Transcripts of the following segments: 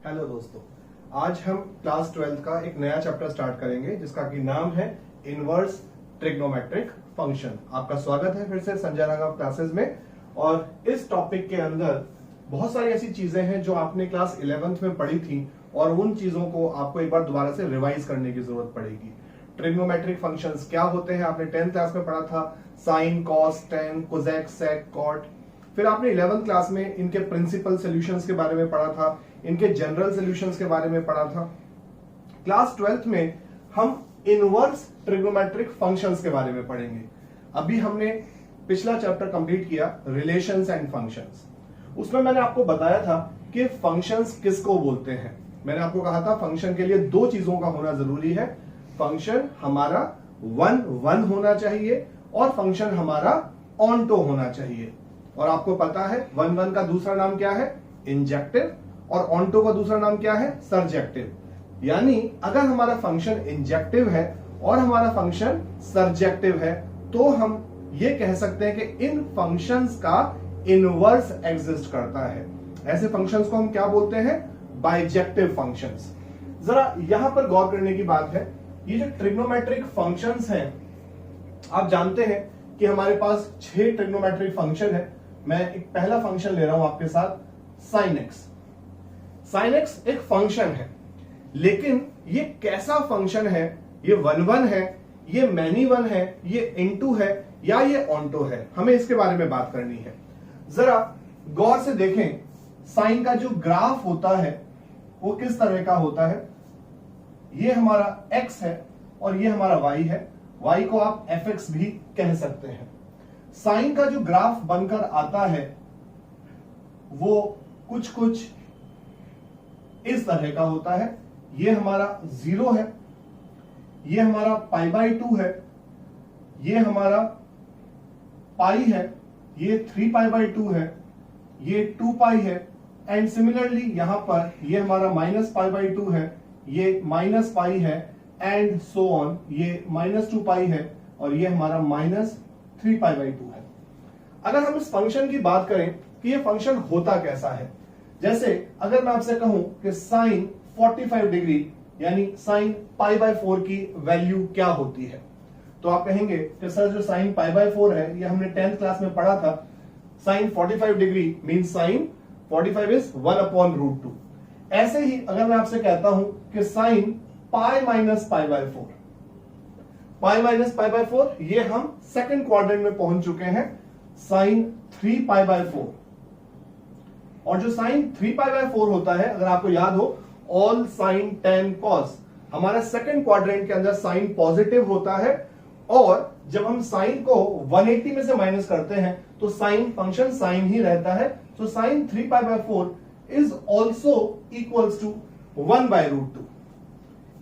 Hello दोस्तों, आज हम क्लास 12th का एक नया चैप्टर स्टार्ट करेंगे जिसका कि नाम है इनवर्स ट्रिग्नोमेट्रिक फंक्शन। आपका स्वागत है फिर से संजय राघव क्लासेस में। और इस टॉपिक के अंदर बहुत सारी ऐसी चीजें हैं जो आपने क्लास 11th में पढ़ी थी और उन चीजों को आपको एक बार दोबारा से रिवाइज करने की जरूरत पड़ेगी। ट्रिग्नोमेट्रिक फंक्शंस क्या होते हैं आपने 10th क्लास में पढ़ा था, साइन, कॉस, टेन, कोसेक, सेक, कॉट। फिर आपने 11th क्लास में इनके प्रिंसिपल सॉल्यूशंस के बारे में पढ़ा था, इनके जनरल सॉल्यूशंस के बारे में पढ़ा था। क्लास 12th में हम इनवर्स ट्रिग्नोमेट्रिक फंक्शंस के बारे में पढ़ेंगे। अभी हमने पिछला चैप्टर कंप्लीट किया रिलेशंस एंड फंक्शंस। उसमें मैंने आपको बताया था कि फंक्शंस किसको बोलते हैं। मैंने आपको कहा था फंक्शन के लिए दो चीजों का होना जरूरी है। फंक्शन हमारा 1 होना चाहिए और फंक्शन हमारा ऑनटो होना चाहिए। और आपको पता है 1 का दूसरा नाम क्या है? इंजेक्टिव। और ऑनटो का दूसरा नाम क्या है? सर्जेक्टिव। यानी अगर हमारा फंक्शन इंजेक्टिव है और हमारा फंक्शन सर्जेक्टिव है तो हम ये कह सकते हैं कि इन फंक्शंस का इनवर्स एग्जिस्ट करता है। ऐसे फंक्शंस को हम क्या बोलते हैं? Bijective functions. जरा यहां पर गौर करने की बात है, ये जो ट्रिग्नोमेट्रिक फंक्शंस हैं, आप जानते हैं कि हमारे पास 6 ट्रिग्नोमेट्रिक फंक्शन है। मैं एक पहला फंक्शन ले रहा हूं आपके साथ, साइन एक्स। साइन एक्स एक फंक्शन है, लेकिन ये कैसा फंक्शन है? ये 1 है, ये मैनी वन है, ये इनटू है या ये ऑनटो है? हमें इसके बारे में बात करनी है। जरा गौर से देखें, साइन का जो ग्राफ होता है वो किस तरह का होता है? ये हमारा x है और ये हमारा y है। y को आप fx भी कह सकते हैं। साइन का जो ग्राफ बनकर आता है वो कुछ इस तरह का होता है। ये हमारा 0 है, ये हमारा π/2 है, ये हमारा पाई है, ये 3π/2 है, ये 2π है। एंड सिमिलरली यहां पर ये हमारा -π/2 है, ये -π है, एंड सो ऑन, ये -2π है और ये हमारा -3π/2 है। अगर हम इस फंक्शन की बात करें कि ये फंक्शन होता कैसा है, जैसे अगर मैं आपसे कहूं कि साइन 45 डिग्री यानी साइन π/4 की वैल्यू क्या होती है, तो आप कहेंगे कि सर जो साइन π/4 है ये हमने 10th क्लास में पढ़ा था। Sine 45 degree means sine 45 is 1/√2। ऐसे ही अगर मैं आपसे कहता हूं कि साइन π-π/4, π-π/4, ये हम सेकंड क्वाड्रेंट में पहुंच चुके हैं, साइन 3π/4। और जो साइन 3π/4 होता है, अगर आपको याद हो, ऑल साइन टेन कॉस, हमारा सेकंड क्वाड्रेंट के अंदर साइन पॉजिटिव होता है। और जब हम साइन को 180 में से माइनस करते हैं तो साइन फंक्शन साइन ही रहता है। तो sine 3π/4 is also equals to 1/√2।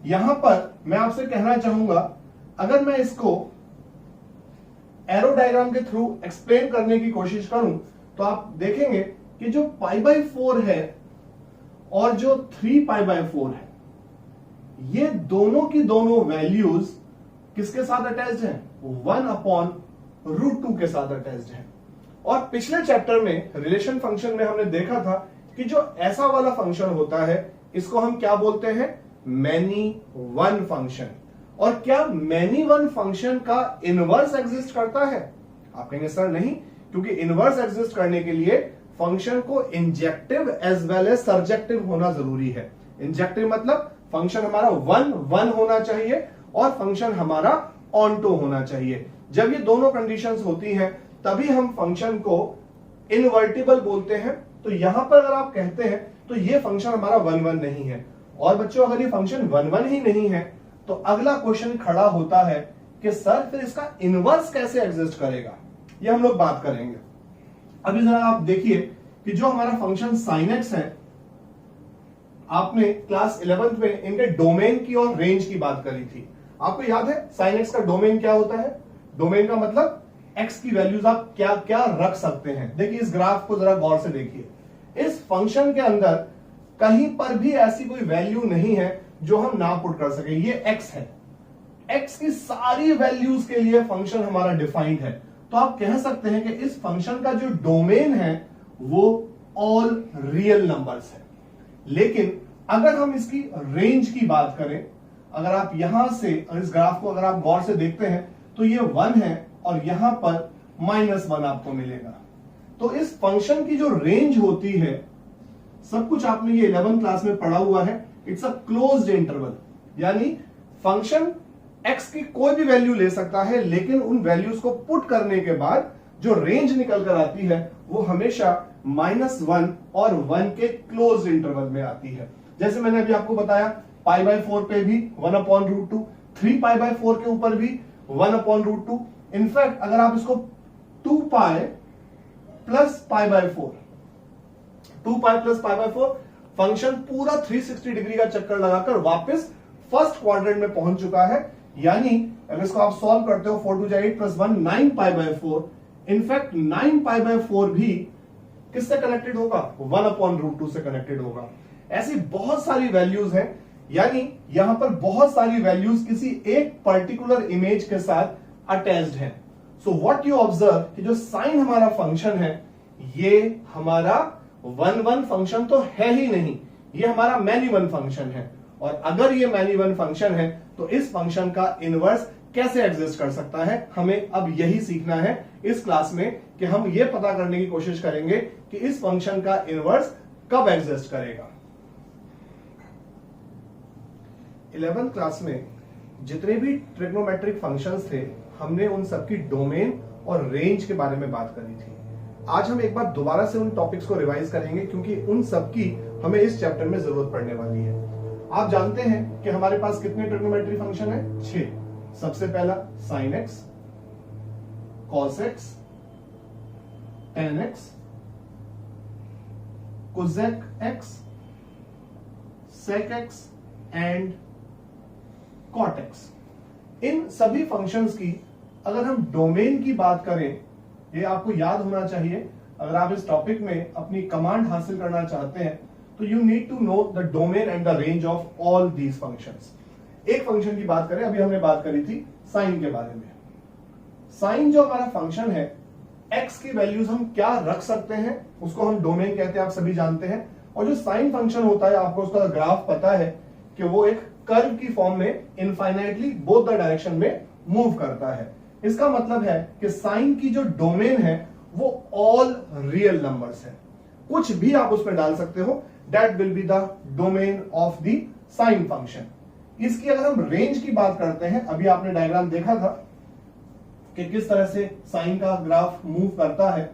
यहां पर मैं आपसे कहना चाहूंगा, अगर मैं इसको एरो डायग्राम के थ्रू एक्सप्लेन करने की कोशिश करूं तो आप देखेंगे कि जो π/4 है और जो 3π/4 है, ये दोनों की दोनों वैल्यूज किसके साथ अटैच्ड हैं? 1/√2 के साथ अटैच्ड है। और पिछले चैप्टर में रिलेशन फंक्शन में हमने देखा था कि जो ऐसा वाला फंक्शन होता है इसको हम क्या बोलते हैं? Many one function. और क्या मैनी वन फंक्शन का इनवर्स एग्जिस्ट करता है? आप कहेंगे सर नहीं, क्योंकि इनवर्स एग्जिस्ट करने के लिए फंक्शन को injective as well as surjective होना जरूरी है। इंजेक्टिव मतलब फंक्शन हमारा 1 होना चाहिए और फंक्शन हमारा ऑनटो होना चाहिए। जब ये दोनों कंडीशंस होती हैं तभी हम फंक्शन को इनवर्टिबल बोलते हैं। तो यहां पर अगर आप कहते हैं तो ये फंक्शन हमारा 1 नहीं है। और बच्चों, अगर ये फंक्शन 1 ही नहीं है तो अगला क्वेश्चन खड़ा होता है कि सर फिर इसका इनवर्स कैसे एग्जिस्ट करेगा? ये हम लोग बात करेंगे। अभी जरा आप देखिए कि जो हमारा फंक्शन साइन एक्स है, आपने क्लास 11th में इनके डोमेन की और रेंज की बात करी थी। आपको याद है साइन एक्स का डोमेन क्या होता है? डोमेन का मतलब एक्स की वैल्यूज आप क्या क्या रख सकते हैं। देखिए इस ग्राफ को जरा गौर से देखिए। इस फंक्शन के अंदर कहीं पर भी ऐसी कोई वैल्यू नहीं है जो हम ना पुट कर सके। ये एक्स है, एक्स की सारी वैल्यूज के लिए फंक्शन हमारा डिफाइंड है। तो आप कह सकते हैं कि इस फंक्शन का जो डोमेन है वो ऑल रियल नंबर्स है। लेकिन अगर हम इसकी रेंज की बात करें, अगर आप यहां से इस ग्राफ को अगर आप गौर से देखते हैं तो ये 1 है और यहां पर -1 आपको मिलेगा। तो इस फंक्शन की जो रेंज होती है, सब कुछ आपने ये 11th क्लास में पढ़ा हुआ है, इट्स अ क्लोज्ड इंटरवल, यानी फंक्शन x की कोई भी वैल्यू ले सकता है, लेकिन उन वैल्यूज को पुट करने के बाद जो रेंज निकल कर आती है वो हमेशा -1 और 1 के क्लोज्ड इंटरवल में आती है। जैसे मैंने अभी आपको बताया π/4 पे भी 1/√2, 3π/4 के ऊपर भी 1/√2। इनफैक्ट अगर आप इसको 2π + π/4, 2π + π/4 फंक्शन पूरा 360 डिग्री का चक्कर लगाकर वापस फर्स्ट क्वाड्रेंट में पहुंच चुका है। यानी अगर इसको आप सॉल्व करते हो 4 × 8 + 1 9π/4, इनफैक्ट 9π/4 भी किससे कनेक्टेड होगा? 1/√2 से कनेक्टेड होगा। ऐसी बहुत सारी वैल्यूज हैं, यानी यहां पर बहुत सारी वैल्यूज किसी एक पर्टिकुलर इमेज के साथ अटैच्ड हैं। सो व्हाट यू ऑब्जर्व कि जो साइन हमारा फंक्शन है ये हमारा 1 फंक्शन तो है ही नहीं, ये हमारा मैनी वन फंक्शन है। और अगर ये मैनी वन फंक्शन है तो इस फंक्शन का इनवर्स कैसे एग्जिस्ट कर सकता है, हमें अब यही सीखना है इस क्लास में कि हम ये पता करने की कोशिश करेंगे कि इस फंक्शन का इनवर्स कब एग्जिस्ट करेगा। 11th क्लास में जितने भी ट्रिग्नोमेट्रिक फंक्शंस थे, हमने उन सबकी डोमेन और रेंज के बारे में बात करी थी। आज हम एक बार दोबारा से उन टॉपिक्स को रिवाइज करेंगे, क्योंकि उन सबकी हमें इस चैप्टर में जरूरत पड़ने वाली है। आप जानते हैं कि हमारे पास कितने ट्रिग्नोमेट्री फंक्शन है? 6। सबसे पहला sin x, cos x, tan x, cosec x, sec x and cot x। इन सभी फंक्शंस की अगर हम डोमेन की बात करें, ये आपको याद होना चाहिए। अगर आप इस टॉपिक में अपनी कमांड हासिल करना चाहते हैं तो you need to know the domain and the range of all these functions. एक फंक्शन की बात करें, अभी हमने बात करी थी साइन के बारे में। साइन जो हमारा फंक्शन है, x की वैल्यूज हम क्या रख सकते हैं उसको हम डोमेन कहते हैं, आप सभी जानते हैं। और जो साइन फंक्शन होता है, आपको उसका ग्राफ पता है कि वो एक कर्व की फॉर्म में इनफाइनाइटली बोथ द डायरेक्शन में मूव करता है। इसका मतलब है कि साइन की जो डोमेन है वो ऑल रियल नंबर्स है, कुछ भी आप उसमें डाल सकते हो, that will be the domain of the sine function. इसकी अगर हम रेंज की बात करते हैं, अभी आपने डायग्राम देखा था कि किस तरह से साइन का ग्राफ मूव करता है।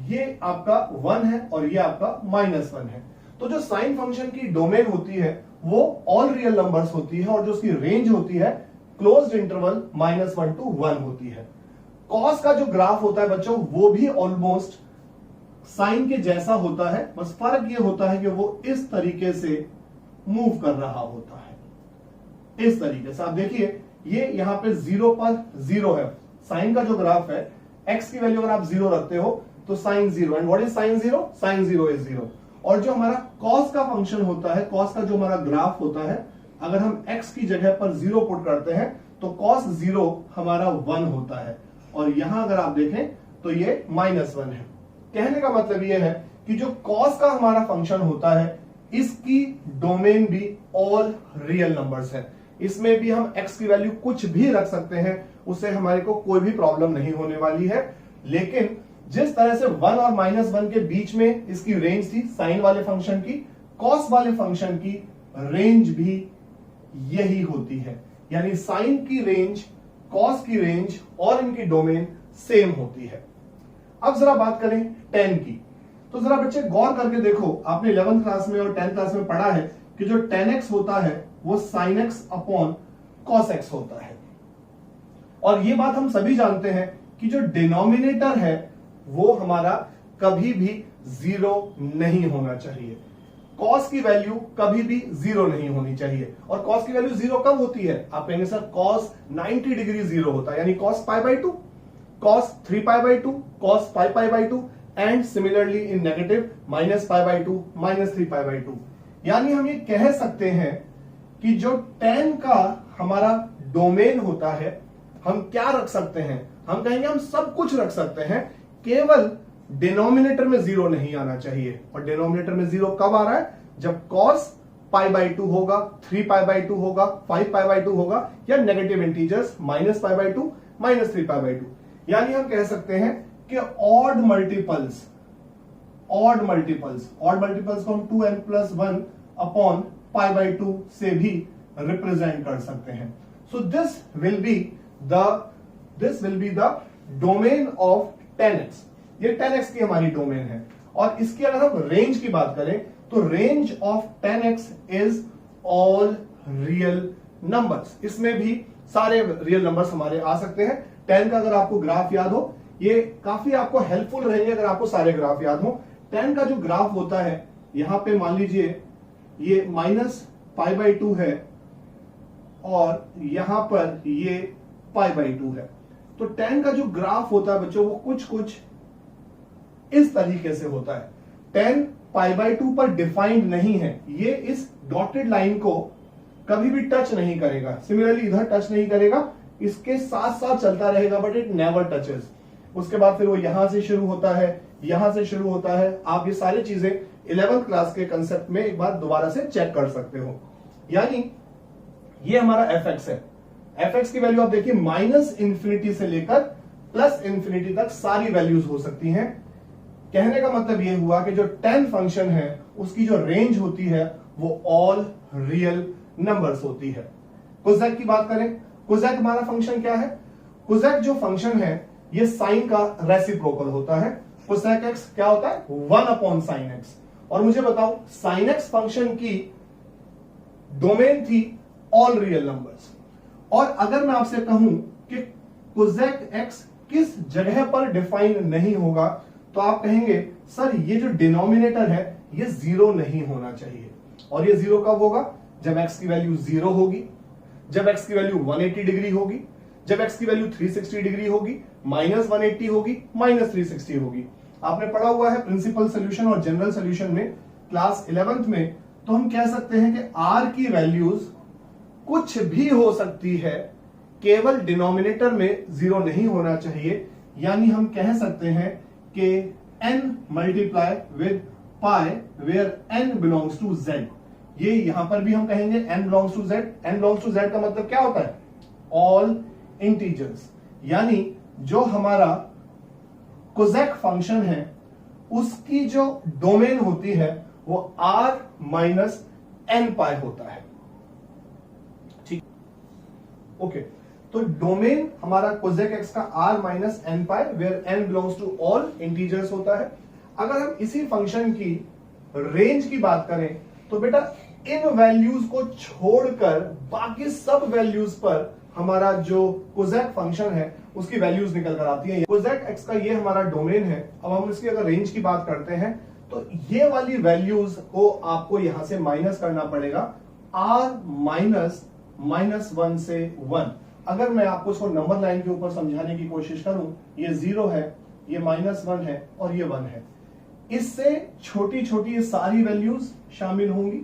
ये आपका 1 है और ये आपका -1 है। तो जो साइन फंक्शन की डोमेन होती है वो ऑल रियल नंबर्स होती है, और जो उसकी रेंज होती है क्लोज्ड इंटरवल -1 to 1 होती है। कॉस का जो ग्राफ होता है बच्चों, वो भी ऑलमोस्ट साइन के जैसा होता है, बस फर्क ये होता है कि वो इस तरीके से मूव कर रहा होता है। इस तरीके से आप देखिए, ये यहां पे 0 पर 0 है। साइन का जो ग्राफ है, x की वैल्यू अगर आप 0 रखते हो तो sine 0, and what is sine 0? Sine 0 is 0। और जो हमारा कॉस का फंक्शन होता है, कॉस का जो हमारा ग्राफ होता है, अगर हम x की जगह पर 0 पुट करते हैं तो कॉस 0 हमारा 1 होता है, और यहां अगर आप देखें तो ये -1 है। कहने का मतलब ये है कि जो कॉस का हमारा फंक्शन होता है, इसकी डोमेन भी ऑल रियल नंबर्स है। इसमें भी हम x की वैल्यू कुछ भी रख सकते हैं, उससे हमारे को कोई भी प्रॉब्लम नहीं होने वाली है। लेकिन जिस तरह से 1 और -1 के बीच में इसकी रेंज थी साइन वाले फंक्शन की, कॉस वाले फंक्शन की रेंज भी यही होती है। यानी साइन की रेंज, कॉस की रेंज और इनकी डोमेन सेम होती है। अब जरा बात करें tan की, तो जरा बच्चे गौर करके देखो, आपने 11th क्लास में और 10th क्लास में पढ़ा है कि जो tan x होता है वो sin x upon cos x होता है। और ये बात हम सभी जानते हैं कि जो डिनोमिनेटर है वो हमारा कभी भी 0 नहीं होना चाहिए। cos की वैल्यू कभी भी 0 नहीं होनी चाहिए। और cos की वैल्यू 0 कब होती है? आप कहेंगे सर cos 90 डिग्री 0 होता है, यानी cos π/2, cos 3π/2, cos 5π/2 and similarly in negative -π/2, -3π/2। यानी हम ये कह सकते हैं कि जो tan का हमारा डोमेन होता है, हम क्या रख सकते हैं? हम कहेंगे हम सब कुछ रख सकते हैं, केवल डिनोमिनेटर में 0 नहीं आना चाहिए। और डिनोमिनेटर में 0 कब आ रहा है? जब cos π/2 होगा, 3π/2 होगा, 5π/2 होगा, या नेगेटिव इंटीजर्स -π/2, -3π/2। यानी हम कह सकते हैं कि ऑड मल्टीपल्स को हम 2n+1 अपॉन π/2 से भी रिप्रेजेंट कर सकते हैं। So this will be the domain of 10x। ये 10x की हमारी डोमेन है, और इसकी अगर हम रेंज की बात करें तो range of 10x is all real numbers. इसमें भी सारे रियल नंबर्स हमारे आ सकते हैं। 10 का अगर आपको ग्राफ याद हो, ये काफी आपको हेल्पफुल रहेंगे अगर आपको सारे ग्राफ याद हो। 10 का जो ग्राफ होता है, यहां पे मान लीजिए ये -π/2 है और यहां पर ये π/2 है। तो 10 का जो ग्राफ होता है बच्चों, वो कुछ इस तरीके से होता है। 10 π/2 पर डिफाइंड नहीं है, ये इस डॉटेड लाइन को कभी भी टच नहीं करेगा। सिमिलरली इधर टच नहीं करेगा, इसके साथ साथ चलता रहेगा, बट इट नेवर टचेस। उसके बाद फिर वो यहां से शुरू होता है, यहां से शुरू होता है। आप ये सारी चीजें 11th क्लास के कंसेप्ट में एक बार दोबारा से चेक कर सकते हो। यानी ये हमारा fx है। fx की वैल्यू आप देखिए -∞ से लेकर +∞ तक सारी वैल्यूज हो सकती हैं। कहने का मतलब ये हुआ कि जो 10 फंक्शन है उसकी जो रेंज होती है वो ऑल रियल नंबर्स होती है। कोसेक की बात करें, कोसेक हमारा फंक्शन क्या है? कोसेक जो फंक्शन है ये साइन का रेसिप्रोकल होता है। कोसेक x क्या होता है? 1/sin x। और मुझे बताओ, sin x फंक्शन की डोमेन थी ऑल रियल नंबर्स। और अगर मैं आपसे कहूं कि कोसेक x किस जगह पर डिफाइन नहीं होगा, तो आप कहेंगे सर ये जो डिनोमिनेटर है ये 0 नहीं होना चाहिए। और ये 0 कब होगा? जब x की वैल्यू 0 होगी, जब x की वैल्यू 180 डिग्री होगी, जब x की वैल्यू 360 डिग्री होगी, -180 होगी, -360 होगी। आपने पढ़ा हुआ है प्रिंसिपल सॉल्यूशन और जनरल सॉल्यूशन में क्लास 11th में। तो हम कह सकते हैं कि r की वैल्यूज कुछ भी हो सकती है, केवल डिनोमिनेटर में 0 नहीं होना चाहिए। यानी हम कह सकते हैं कि n multiply with pi where n belongs to z। ये यहां पर भी हम कहेंगे n belongs to z। n belongs to z का मतलब क्या होता है? All integers. यानी जो हमारा कोसेक फंक्शन है उसकी जो डोमेन होती है वो r माइनस n पाई होता है। ठीक, ओके। तो डोमेन हमारा कोसेक x का r minus n pi where n belongs to all integers होता है। अगर हम इसी फंक्शन की रेंज की बात करें तो बेटा इन वैल्यूज को छोड़कर बाकी सब वैल्यूज पर हमारा जो कोसेक फंक्शन है उसकी वैल्यूज निकल कर आती है। कोसेक x का ये हमारा डोमेन है। अब हम इसकी अगर रेंज की बात करते हैं तो ये वाली वैल्यूज को आपको यहां से माइनस करना पड़ेगा, r -1 से 1। अगर मैं आपको इसको नंबर लाइन के ऊपर समझाने की कोशिश करूं, ये 0 है, ये -1 है और ये 1 है। इससे छोटी छोटी ये सारी वैल्यूज शामिल होंगी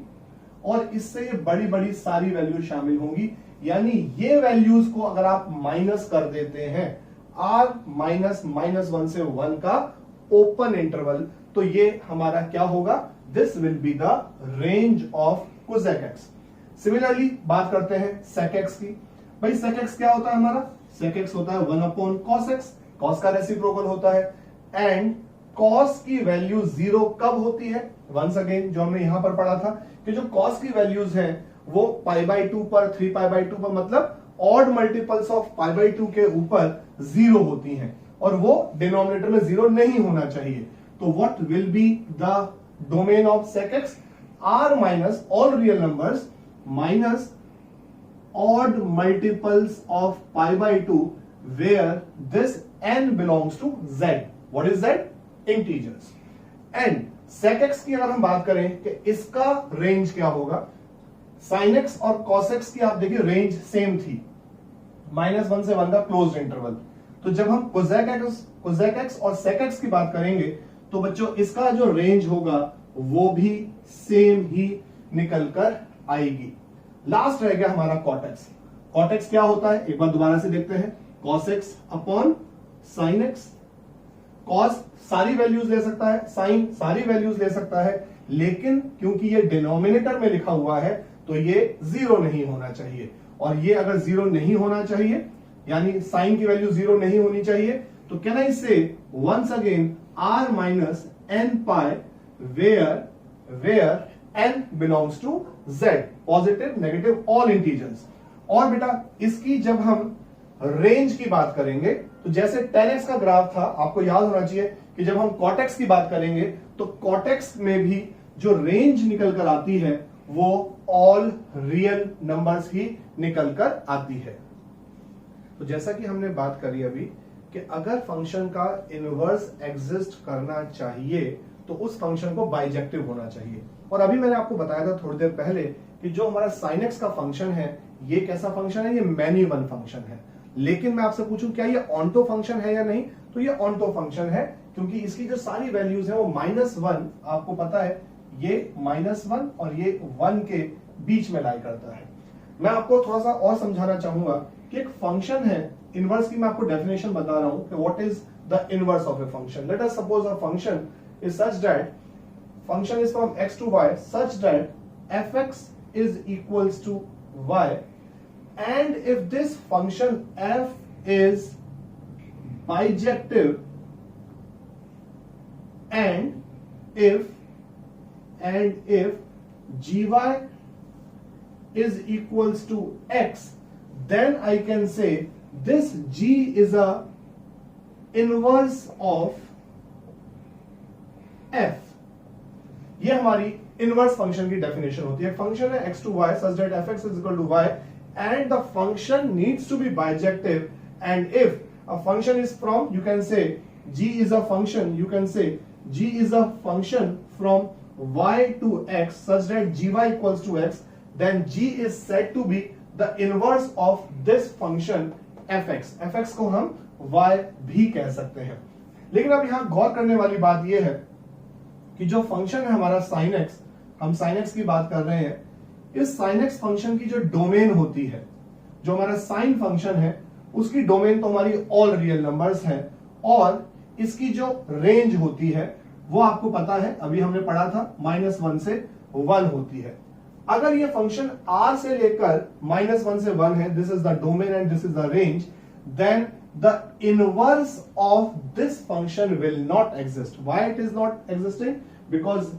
और इससे ये बड़ी बड़ी सारी वैल्यूज शामिल होंगी। यानी ये वैल्यूज को अगर आप माइनस कर देते हैं, r -1 से 1 का ओपन इंटरवल, तो ये हमारा क्या होगा? This will be the range of cosec x। Similarly बात करते हैं sec x की। भाई sec x क्या होता है हमारा? sec x होता है 1/cos x। cos का रेसिप्रोकल होता है। एंड cos की वैल्यू 0 कब होती है? वंस अगेन जो हमने यहां पर पढ़ा था कि जो cos की वैल्यूज हैं वो π/2 पर, 3π/2 पर, मतलब ऑड मल्टीपल्स ऑफ π/2 के ऊपर 0 होती हैं और वो डिनोमिनेटर में 0 नहीं होना चाहिए। तो what will be the domain of sec x? r minus all real numbers minus odd multiples of π/2 where this n belongs to z. What is z? Integers. And sec x की अगर हम बात करें कि इसका रेंज क्या होगा, sin x और cos x की आप देखिए रेंज सेम थी, -1 से 1 का क्लोज्ड इंटरवल। तो जब हम कोसेक x और sec x की बात करेंगे तो बच्चों इसका जो रेंज होगा वो भी सेम ही निकल कर आएगी। लास्ट रह गया हमारा cot x। cot x क्या होता है एक बार दोबारा से देखते हैं। cos x upon sin x। cos सारी वैल्यूज ले सकता है, sin सारी वैल्यूज ले सकता है, लेकिन क्योंकि ये डिनोमिनेटर में लिखा हुआ है तो ये 0 नहीं होना चाहिए, और ये अगर 0 नहीं होना चाहिए यानी साइन की वैल्यू 0 नहीं होनी चाहिए, तो can I say once again r minus n pi where n belongs to z, positive negative all integers. और बेटा इसकी जब हम रेंज की बात करेंगे तो जैसे 10x का ग्राफ था, आपको याद होना चाहिए कि जब हम कॉटेक्स की बात करेंगे तो कॉटेक्स में भी जो रेंज निकल कर आती है वो ऑल रियल नंबर्स ही निकल कर आती है। तो जैसा कि हमने बात करी अभी कि अगर फंक्शन का इनवर्स एग्जिस्ट करना चाहिए तो उस फंक्शन को बाइजेक्टिव होना चाहिए। और अभी मैंने आपको बताया था थोड़ी देर पहले कि जो हमारा sin x का फंक्शन है ये कैसा फंक्शन है, ये मैनी वन फंक्शन है। लेकिन मैं आपसे पूछूं क्या ये ऑन्टो फंक्शन है या नहीं, तो ये ऑन्टो फंक्शन है, क्योंकि इसकी जो सारी वैल्यूज है वो -1, आपको पता है ये -1 और ये 1 के बीच में लाई करता है। मैं आपको थोड़ा सा और समझाना चाहूंगा कि एक फंक्शन है, इनवर्स की मैं आपको डेफिनेशन बता रहा हूं कि what is the inverse of a function. Let us suppose a function is such that function is from x to y such that fx is equals to y, and if this function f is bijective and if gy is equals to x, then I can say this g is a inverse of f। ये हमारी inverse function की definition होती है। Function है x to y such that fx is equal to y and the function needs to be bijective, and if a function is from, you can say g is a function, you can say g is a function from y to x such that gy equals to x, then g is said to be the inverse of this function fx। fx को हम y भी कह सकते हैं। लेकिन अब यहां गौर करने वाली बात यह है कि जो फंक्शन है हमारा sin x, हम sin x की बात कर रहे हैं, इस sin x फंक्शन की जो डोमेन होती है, जो हमारा sin फंक्शन है उसकी डोमेन तो हमारी ऑल रियल नंबर्स है, और इसकी जो रेंज होती है वो आपको पता है, अभी हमने पढ़ा था -1 से 1 होती है। अगर ये फंक्शन r से लेकर -1 से 1 है, this is the domain and this is the range, then the inverse of this function will not exist. Why it is not existing? Because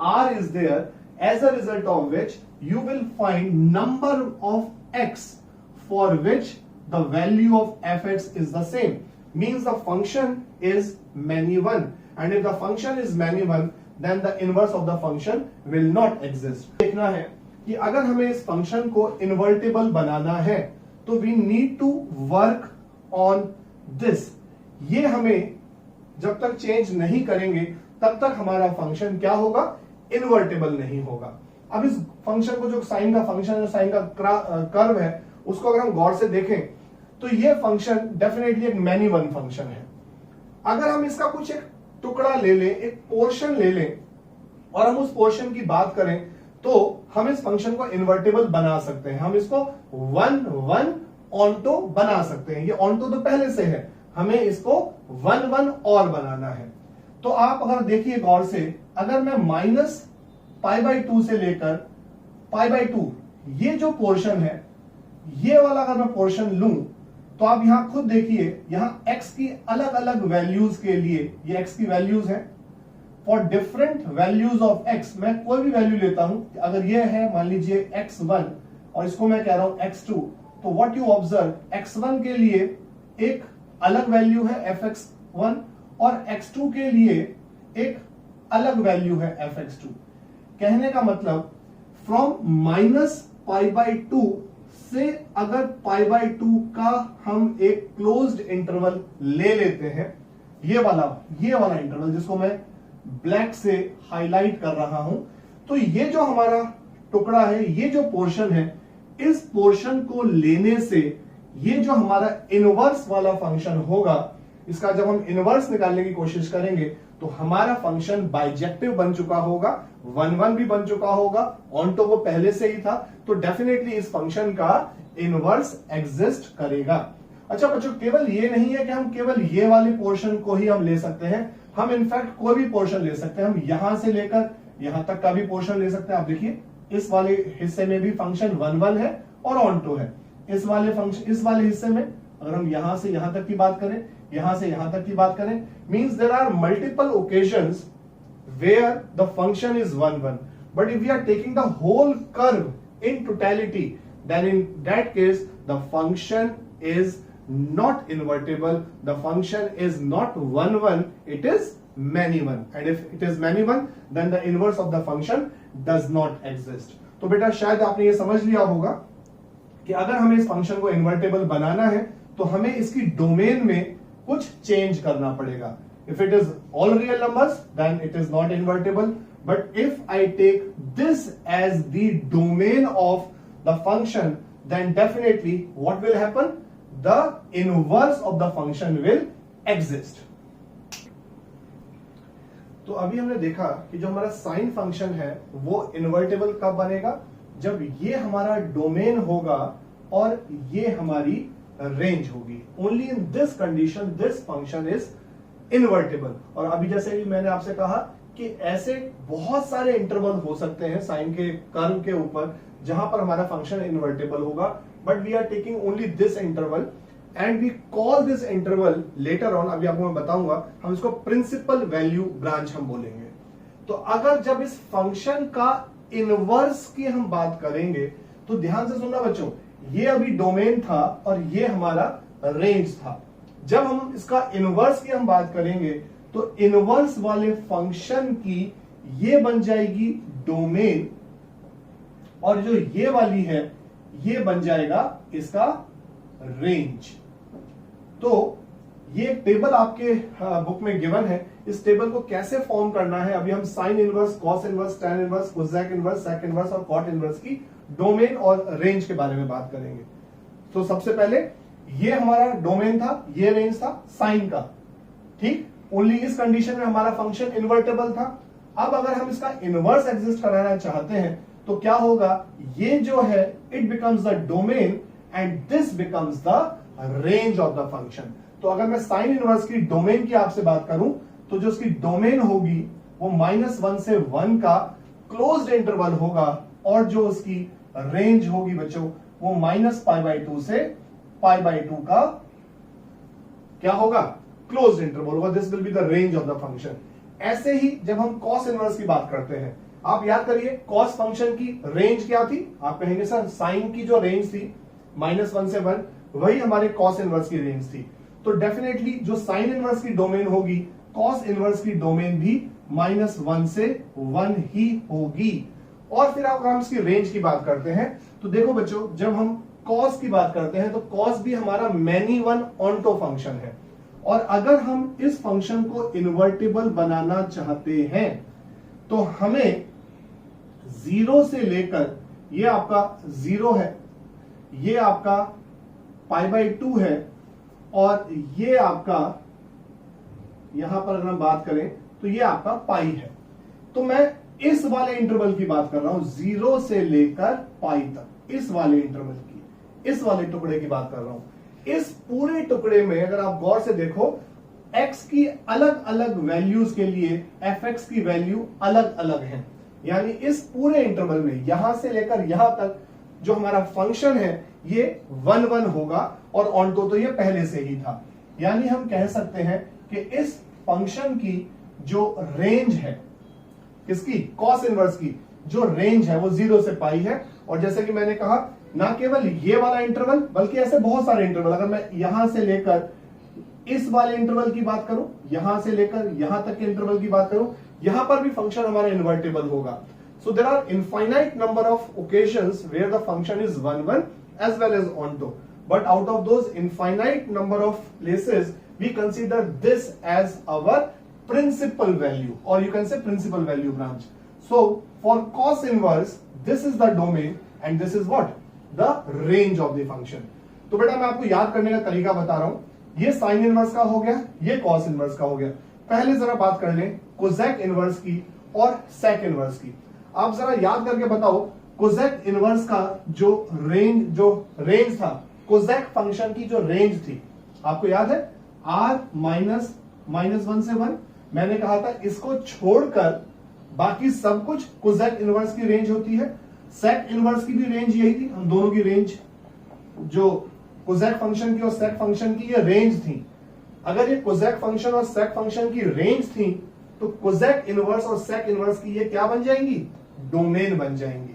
r is there, as a result of which you will find number of x for which the value of fx is the same, means the function is many one, and if the function is many one then the inverse of the function will not exist। देखना है कि अगर हमें इस function को invertible बनाना है तो we need to work on this। ये हमें जब तक चेंज नहीं करेंगे तब तक हमारा फंक्शन क्या होगा, इन्वर्टेबल नहीं होगा। अब इस फंक्शन को, जो साइन का फंक्शन है, साइन का कर्व है, उसको अगर हम गौर से देखें तो ये फंक्शन डेफिनेटली एक मैनी वन फंक्शन है। अगर हम इसका कुछ एक टुकड़ा ले लें, एक पोर्शन ले लें और हम उस पोर्शन की बात करें तो हम इस फंक्शन को इन्वर्टेबल बना सकते हैं। हम इसको 1 ऑन्टो बना सकते हैं। ये ऑन्टो तो पहले से है, हमें इसको 1 और बनाना है। तो आप अगर देखिए गौर से, अगर मैं -π/2 से लेकर π/2 ये जो पोर्शन है, ये वाला अगर मैं पोर्शन लूं तो आप यहां खुद देखिए, यहां x की अलग अलग वैल्यूज के लिए, ये x की वैल्यूज हैं, for different values of x मैं कोई भी वैल्यू लेता हूं। अगर ये है मान लीजिए x1 और इसको मैं कह रहा हूं x2, तो व्हाट यू ऑब्जर्व, x1 के लिए एक अलग वैल्यू है fx1 और x2 के लिए एक अलग वैल्यू है fx2। कहने का मतलब फ्रॉम -π/2 से अगर π/2 का हम एक क्लोज्ड इंटरवल ले लेते हैं, ये वाला इंटरवल जिसको मैं ब्लैक से हाईलाइट कर रहा हूं, तो ये जो हमारा टुकड़ा है, ये जो पोर्शन है, इस पोर्शन को लेने से ये जो हमारा इनवर्स वाला फंक्शन होगा, इसका जब हम इनवर्स निकालने की कोशिश करेंगे तो हमारा फंक्शन बाइजेक्टिव बन चुका होगा, 1 भी बन चुका होगा, ऑन्टो वो पहले से ही था, तो डेफिनेटली इस फंक्शन का इनवर्स एग्जिस्ट करेगा। अच्छा बच्चों, केवल ये नहीं है कि हम केवल ये वाले पोर्शन को ही हम ले सकते हैं, हम इनफैक्ट कोई भी पोर्शन ले सकते हैं। हम यहां से लेकर यहां तक का भी पोर्शन ले सकते हैं। आप देखिए इस वाले हिस्से में भी फंक्शन 1 1 है और ऑन टू है। इस वाले हिस्से में अगर हम यहां से यहां तक की बात करें, यहां से यहां तक की बात करें, means there are multiple occasions where the function is 1 1, but if we are taking the whole curve in totality, then in that case the function is not invertible, the function is not 1 1, it is many 1, and if it is many 1 then the inverse of the function does not exist. तो बेटा शायद आपने ये समझ लिया होगा कि अगर हमें इस फंक्शन को इन्वर्टेबल बनाना है तो हमें इसकी डोमेन में कुछ चेंज करना पड़ेगा। If it is all real numbers, then it is not invertible. But if I take this as the domain of the function, then definitely what will happen? The inverse of the function will exist. तो अभी हमने देखा कि जो हमारा sine function है वो invertible कब बनेगा? जब ये हमारा डोमेन होगा और ये हमारी रेंज होगी। Only in this condition this function is invertible. और अभी जैसे भी मैंने आपसे कहा कि ऐसे बहुत सारे इंटरवल हो सकते हैं साइन के कर्व के ऊपर जहां पर हमारा फंक्शन इन्वर्टेबल होगा, but we are taking only this interval and we call this interval later on, अभी आपको मैं बताऊंगा, हम इसको प्रिंसिपल वैल्यू ब्रांच हम बोलेंगे। तो अगर जब इस फंक्शन का इनवर्स की हम बात करेंगे तो ध्यान से सुनना बच्चों, ये अभी डोमेन था और ये हमारा रेंज था। जब हम इसका इनवर्स की हम बात करेंगे तो इनवर्स वाले फंक्शन की ये बन जाएगी डोमेन और जो ये वाली है ये बन जाएगा इसका रेंज। तो ये टेबल आपके बुक में गिवन है। इस टेबल को कैसे फॉर्म करना है अभी हम sine inverse, cos inverse, tan inverse, cosec inverse, sec inverse और कॉट इनवर्स की डोमेन और रेंज के बारे में बात करेंगे। तो सबसे पहले ये हमारा डोमेन था, ये रेंज था साइन का, ठीक। ओनली इस कंडीशन में हमारा फंक्शन इन्वर्टेबल था। अब अगर हम इसका इनवर्स एग्जिस्ट कराना चाहते हैं तो क्या होगा, ये जो है it becomes the domain and this becomes the range of the function. तो अगर मैं साइन इनवर्स की डोमेन की आपसे बात करूं तो जो उसकी डोमेन होगी वो -1 से 1 का क्लोज्ड इंटरवल होगा और जो उसकी रेंज होगी बच्चों वो -π/2 से π/2 का क्या होगा, क्लोज्ड इंटरवल होगा। This will be the range of the function. ऐसे ही जब हम कॉस इनवर्स की बात करते हैं, आप याद करिए कॉस फंक्शन की रेंज क्या थी, आप कहेंगे सर साइन की जो रेंज थी -1 से 1 वही हमारे कॉस इनवर्स की रेंज थी। तो डेफिनेटली जो साइन इनवर्स की डोमेन होगी कॉस इनवर्स की डोमेन भी -1 से 1 ही होगी। और फिर अगर हम इसकी रेंज की बात करते हैं तो देखो बच्चों, जब हम कॉस की बात करते हैं तो कॉस भी हमारा मैनी वन ऑन्टो फंक्शन है और अगर हम इस फंक्शन को इन्वर्टेबल बनाना चाहते हैं तो हमें 0 से लेकर, ये आपका 0 है, ये आपका π/2 है और ये आपका यहां पर अगर हम बात करें तो ये आपका पाई है। तो मैं इस वाले इंटरवल की बात कर रहा हूं 0 से लेकर पाई तक, इस वाले इंटरवल की, इस वाले टुकड़े की बात कर रहा हूं। इस पूरे टुकड़े में अगर आप गौर से देखो x की अलग अलग वैल्यूज के लिए fx की वैल्यू अलग अलग है। यानी इस पूरे इंटरवल में यहां से लेकर यहां तक जो हमारा फंक्शन है ये 1 1 होगा और ऑन्टो तो ये पहले से ही था। यानी हम कह सकते हैं कि इस फंक्शन की जो रेंज है, किसकी, कॉस इनवर्स की जो रेंज है वो 0 से पाई है। और जैसे कि मैंने कहा ना केवल ये वाला इंटरवल बल्कि ऐसे बहुत सारे इंटरवल, अगर मैं यहां से लेकर इस वाले इंटरवल की बात करूं, यहां से लेकर यहां तक के इंटरवल की बात करूं, यहां पर भी फंक्शन हमारा इन्वर्टेबल होगा। So there are infinite number of occasions where the function is 1 1 as well as onto, but out of those infinite number of places we consider this as our principal value, or you can say principal value branch. So for cos inverse this is the domain and this is what, the range of the function. तो बेटा मैं आपको याद करने का तरीका बता रहा हूं, ये साइन इनवर्स का हो गया, ये कॉस इनवर्स का हो गया। पहले जरा बात कर लें कोसेक इनवर्स की और सेक इनवर्स की। आप जरा याद करके बताओ कोसेक इनवर्स का जो रेंज था, कोसेक फंक्शन की जो रेंज थी, आपको याद है r -1 से 1। मैंने कहा था इसको छोड़कर बाकी सब कुछ कोसेक इनवर्स की रेंज होती है। सेक इनवर्स की भी रेंज यही थी, हम दोनों की रेंज जो कोसेक फंक्शन की और सेक फंक्शन की ये रेंज थी। अगर ये कोसेक फंक्शन और सेक फंक्शन की रेंज थी तो कोसेक इनवर्स और सेक इनवर्स की ये क्या बन जाएंगी, डोमेन बन जाएंगी।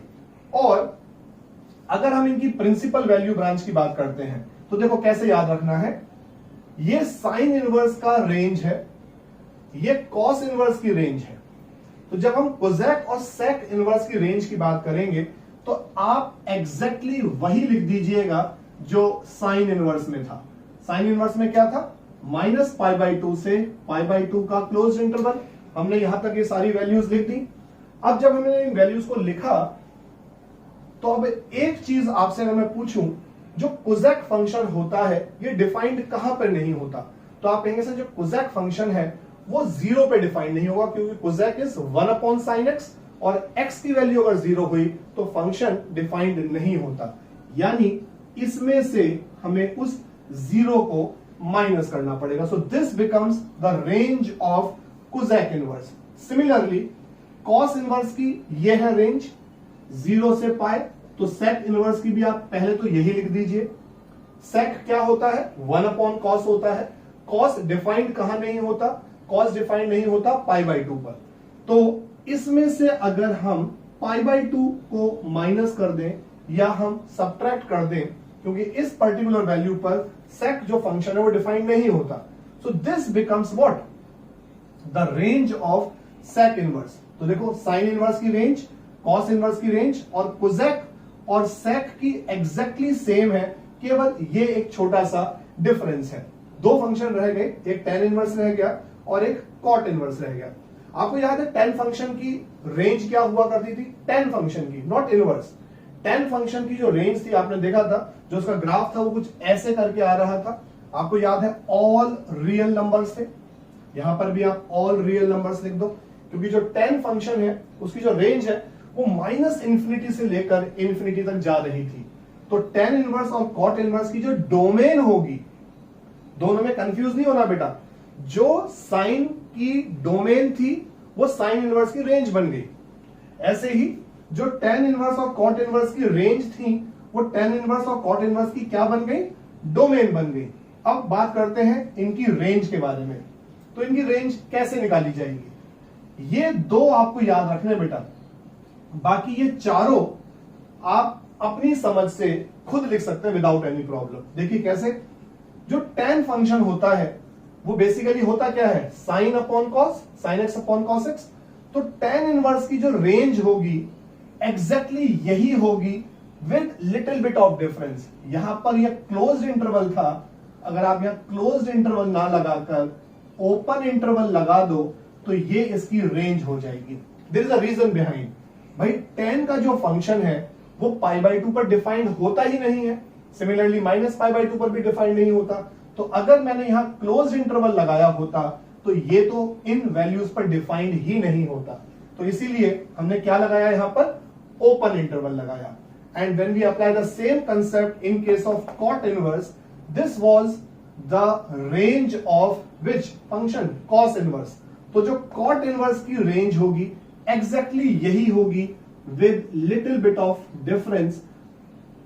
और अगर हम इनकी प्रिंसिपल वैल्यू ब्रांच की बात करते हैं तो देखो कैसे याद रखना है, ये साइन इनवर्स का रेंज है, ये कॉस इनवर्स की रेंज है। तो जब हम कोसेक और सेक इनवर्स की रेंज की बात करेंगे तो आप एग्जैक्टली वही लिख दीजिएगा जो साइन इनवर्स में था। साइन इनवर्स में क्या था, -π/2 से π/2 का क्लोज इंटरवल। हमने यहां तक ये सारी वैल्यूज लिख दी। अब जब हमने इन वैल्यूज को लिखा तो अब एक चीज आपसे अगर मैं पूछूं, जो कोसेक फंक्शन होता है ये डिफाइंड कहां पर नहीं होता, तो आप कहेंगे सर जो कोसेक फंक्शन है वो 0 पे डिफाइंड नहीं होगा, क्योंकि कोसेक इज 1/sin x और x की वैल्यू अगर 0 हुई तो फंक्शन डिफाइंड नहीं होता। यानी इसमें से हमें उस 0 को माइनस करना पड़ेगा। सो this becomes the range of cosec inverse. Similarly cos inverse की यह है रेंज 0 से पाई, तो सेक इनवर्स की भी आप पहले तो यही लिख दीजिए। सेक क्या होता है, 1/cos होता है। कॉस डिफाइंड कहां नहीं होता, कॉस डिफाइंड नहीं होता π/2 पर। तो इसमें से अगर हम π/2 को माइनस कर दें या हम सब्ट्रैक्ट कर दें, क्योंकि इस पर्टिकुलर वैल्यू पर सेक जो फंक्शन है वो डिफाइंड नहीं होता, so this becomes what, the range of sec inverse. तो देखो साइन इनवर्स की रेंज, कॉस इनवर्स की रेंज और कोसेक और सेक की एग्जैक्टली सेम है, केवल ये एक छोटा सा डिफरेंस है। दो फंक्शन रह गए, एक tan इनवर्स रह गया और एक cot इनवर्स रह गया। आपको याद है tan फंक्शन की रेंज क्या हुआ करती थी, tan फंक्शन की, नॉट इनवर्स। tan फंक्शन की जो रेंज थी आपने देखा था, जो उसका ग्राफ था वो कुछ ऐसे करके आ रहा था। आपको याद है ऑल रियल नंबर्स थे, यहां पर भी आप ऑल रियल नंबर्स लिख दो, क्योंकि जो tan फंक्शन है उसकी जो रेंज है वो -∞ से लेकर इन्फिनिटी तक जा रही थी। तो tan इनवर्स और cot इनवर्स की जो डोमेन होगी, दोनों में कंफ्यूज नहीं होना बेटा, जो साइन की डोमेन थी वो साइन इनवर्स की रेंज बन गई। ऐसे ही जो tan इनवर्स और cot इनवर्स की रेंज थी वो tan इनवर्स और cot इनवर्स की क्या बन गई, डोमेन बन गई। अब बात करते हैं इनकी रेंज के बारे में। तो इनकी रेंज कैसे निकाली जाएगी, ये दो आपको याद रखने बेटा, बाकी ये चारों आप अपनी समझ से खुद लिख सकते हैं विदाउट एनी प्रॉब्लम। देखिए कैसे, जो tan फंक्शन होता है वो बेसिकली होता क्या है, sin upon cos, sin x upon cos x। तो tan इनवर्स की जो रेंज होगी एग्जैक्टली यही होगी with little bit of difference. यहां पर यह क्लोज्ड इंटरवल था, अगर आप यहां क्लोज्ड इंटरवल ना लगाकर ओपन इंटरवल लगा दो तो ये इसकी रेंज हो जाएगी। There is a reason behind, भाई tan का जो फंक्शन है वो π/2 पर डिफाइंड होता ही नहीं है, सिमिलरली -π/2 पर भी डिफाइंड नहीं होता। तो अगर मैंने यहां क्लोज्ड इंटरवल लगाया होता तो ये तो इन वैल्यूज पर डिफाइंड ही नहीं होता। तो इसीलिए हमने क्या लगाया, यहां पर ओपन इंटरवल लगाया। And when we apply the same concept in case of cot inverse, this was the range of which function, cos inverse. तो जो cot इनवर्स की रेंज होगी एग्जैक्टली यही होगी with little bit of difference.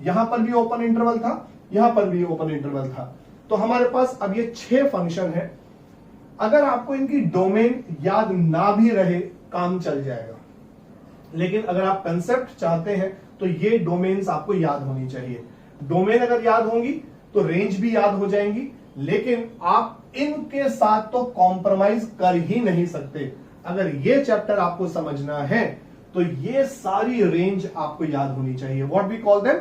यहां पर भी ओपन इंटरवल था, यहां पर भी ओपन इंटरवल था। तो हमारे पास अब ये 6 फंक्शन है। अगर आपको इनकी डोमेन याद ना भी रहे काम चल जाएगा, लेकिन अगर आप कंसेप्ट चाहते हैं तो ये डोमेन्स आपको याद होनी चाहिए। डोमेन अगर याद होंगी तो रेंज भी याद हो जाएंगी, लेकिन आप इनके साथ तो कॉम्प्रोमाइज कर ही नहीं सकते। अगर ये चैप्टर आपको समझना है तो ये सारी रेंज आपको याद होनी चाहिए। What we call them,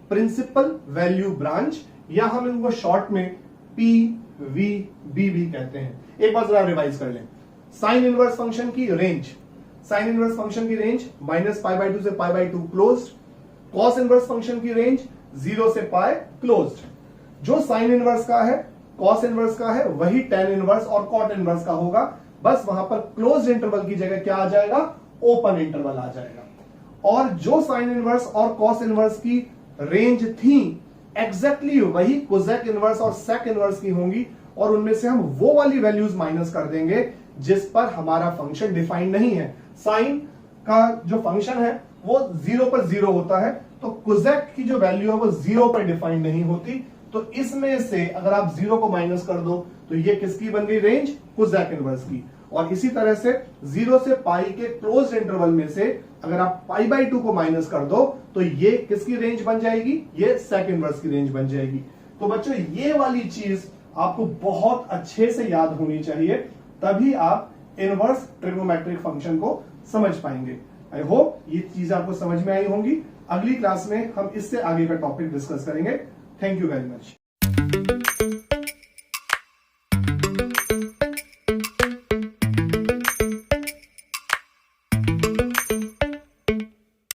principal value branch, या हम इनको शॉर्ट में PVB भी कहते हैं। एक बार जरा रिवाइज कर लें। साइन इनवर्स फंक्शन की रेंज, साइन इनवर्स फंक्शन की रेंज -π/2 से π/2 क्लोज्ड। कॉस इनवर्स फंक्शन की रेंज 0 से पाई क्लोज्ड। जो साइन इनवर्स का है, कॉस इनवर्स का है, वही tan इनवर्स और cot इनवर्स का होगा, बस वहां पर क्लोज्ड इंटरवल की जगह क्या आ जाएगा, ओपन इंटरवल आ जाएगा। और जो साइन इनवर्स और cos इनवर्स की रेंज थी एग्जैक्टली वही कोसेक इनवर्स और सेक इनवर्स की होंगी, और उनमें से हम वो वाली वैल्यूज माइनस कर देंगे जिस पर हमारा फंक्शन डिफाइंड नहीं है। साइन का जो फंक्शन है वो 0 पर 0 होता है, तो कोसेक की जो वैल्यू है वो 0 पर डिफाइन नहीं होती। तो इसमें से अगर आप 0 को माइनस कर दो तो ये किसकी बन गई रेंज, कोसेक इनवर्स की। और इसी तरह से 0 से पाई के क्लोज इंटरवल में से अगर आप पाई बाई 2 को माइनस कर दो तो ये किसकी रेंज बन जाएगी, ये सेक इनवर्स की रेंज बन जाएगी। तो बच्चों ये वाली चीज आपको बहुत अच्छे से याद होनी चाहिए, तभी आप इनवर्स ट्रिग्नोमेट्रिक फंक्शन को समझ पाएंगे। आई होप ये चीज आपको समझ में आई होंगी। अगली क्लास में हम इससे आगे का टॉपिक डिस्कस करेंगे। Thank you very much.